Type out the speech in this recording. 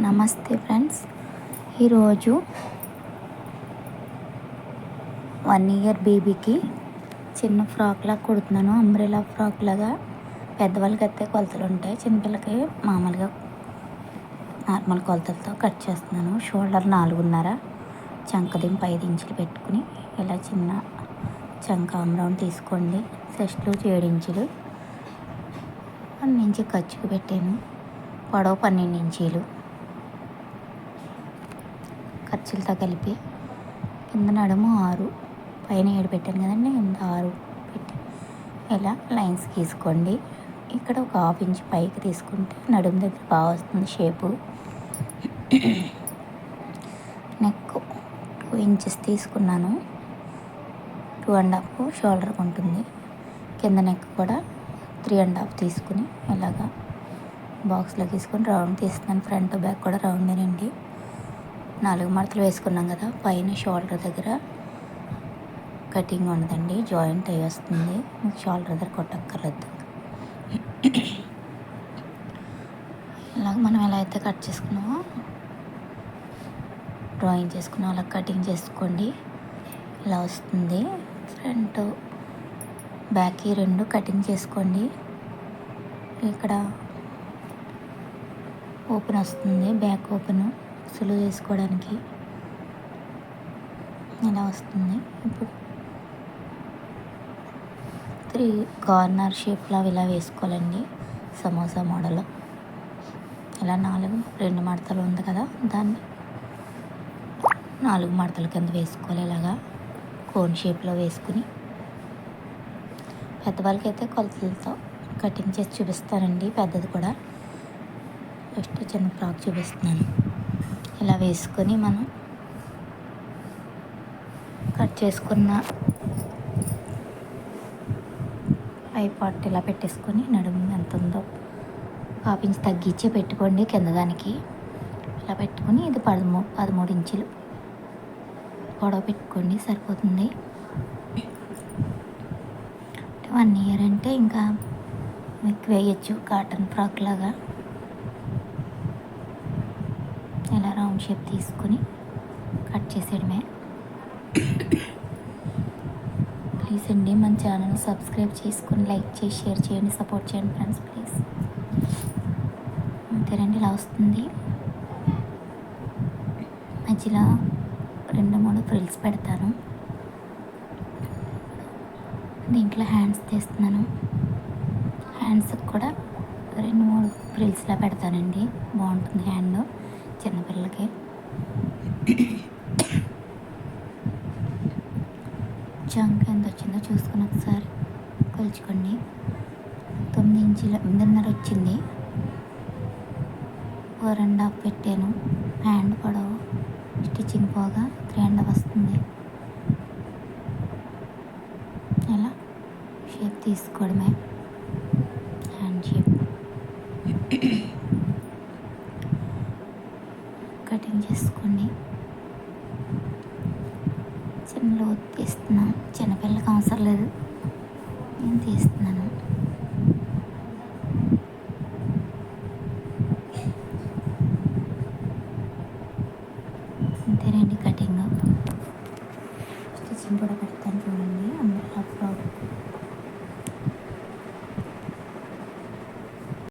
నమస్తే ఫ్రెండ్స్. ఈరోజు 1 ఇయర్ బేబీకి చిన్న ఫ్రాక్లా కుడుతున్నాను. అంబ్రెలా ఫ్రాక్ లాగా. పెద్దవాళ్ళకి అయితే కొలతలు ఉంటాయి, చిన్నపిల్లకి మామూలుగా నార్మల్ కొలతలతో కట్ చేస్తున్నాను. షోల్డర్ 4.5, చంకదింపు 5 ఇంచులు పెట్టుకుని ఇలా చిన్న చంక ఆమ్రౌండ్ తీసుకోండి. చెస్ట్లు 7 ఇంచులు, 1 ఇంచు ఖర్చుకు పెట్టాను. పొడవు 12 ఇంచీలు ఖర్చులతో కలిపి. కింద నడుము 6, పైన 7 పెట్టాను కదండి, కింద 6 పెట్టి ఇలా లైన్స్ గీసుకోండి. ఇక్కడ ఒక 1/2 ఇంచ్ పైకి తీసుకుంటే నడుము దగ్గర బాగా వస్తుంది షేపు. నెక్ 2 ఇంచెస్ తీసుకున్నాను. 2.5 షోల్డర్కి ఉంటుంది. కింద నెక్ కూడా 3.5 తీసుకుని ఇలాగా బాక్స్లో తీసుకొని రౌండ్ తీస్తున్నాను. ఫ్రంట్ బ్యాక్ కూడా రౌండేనండి. 4 మడతలు వేసుకున్నాం కదా, పైన షోల్డర్ దగ్గర కటింగ్ ఉండదండి, జాయింట్ అయ్యి వస్తుంది. మీకు షోల్డర్ దగ్గర కొట్టక్కర్లేదు. ఇలాగ మనం ఎలా అయితే కట్ చేసుకున్నామో డ్రాయింగ్ చేసుకున్నాం అలా కటింగ్ చేసుకోండి. ఇలా వస్తుంది. ఫ్రంట్ బ్యాక్ 2 కటింగ్ చేసుకోండి. ఇక్కడ ఓపెన్ వస్తుంది, బ్యాక్ ఓపెన్ సులువు చేసుకోవడానికి ఇలా వస్తుంది. ఇప్పుడు 3 కార్నర్ షేప్లో ఇలా వేసుకోవాలండి, సమోసా మోడల్. ఇలా 2 మడతలు ఉంది కదా, దాన్ని 4 మడతల కింద వేసుకోవాలి. ఇలాగా కోన్ షేప్లో వేసుకుని పెద్దవాళ్ళకి అయితే కొలతలతో కటింగ్ చేసి చూపిస్తానండి. పెద్దది కూడా జస్ట్ చిన్న ఫ్రాక్ చూపిస్తున్నాను. ఇలా వేసుకొని మనం కట్ చేసుకున్న పై పార్ట్ ఇలా పెట్టేసుకొని నడుము ఎంత ఉందో 1/2 ఇంచ్ తగ్గించే పెట్టుకోండి కింద దానికి. ఇలా పెట్టుకొని ఇది 13 ఇంచులు పొడవు పెట్టుకోండి, సరిపోతుంది. 1 ఇయర్ అంటే ఇంకా మీకు వేయచ్చు కాటన్ ఫ్రాక్ లాగా. ఇలా రౌండ్ షేప్ తీసుకొని కట్ చేసేయడమే. ప్లీజ్ అండి మన ఛానల్ సబ్స్క్రైబ్ చేసుకొని లైక్ చేసి షేర్ చేయండి, సపోర్ట్ చేయండి ఫ్రెండ్స్ ప్లీజ్. అంతేనండి, ఇలా వస్తుంది. మధ్యలో 2-3 ఫ్రిల్స్ పెడతాను. దీంట్లో హ్యాండ్స్ తీస్తున్నాను. హ్యాండ్స్కి కూడా 2-3 ఫ్రిల్స్లా పెడతానండి, బాగుంటుంది హ్యాండ్ చిన్నపిల్లలకి. చంక ఎంత వచ్చిందో చూసుకుని ఒకసారి కొలుచుకోండి. 9 ఇంచుల 8.5 వచ్చింది. 4.5 పెట్టాను. హ్యాండ్ పొడవు స్టిచ్చింగ్ పోగా 3.5 వస్తుంది. ఇలా షేప్ తీసుకోవడమే, హ్యాండ్ షేప్. కటింగ్ చేసుకోండి. చిన్న లోతు తీస్తున్నాను.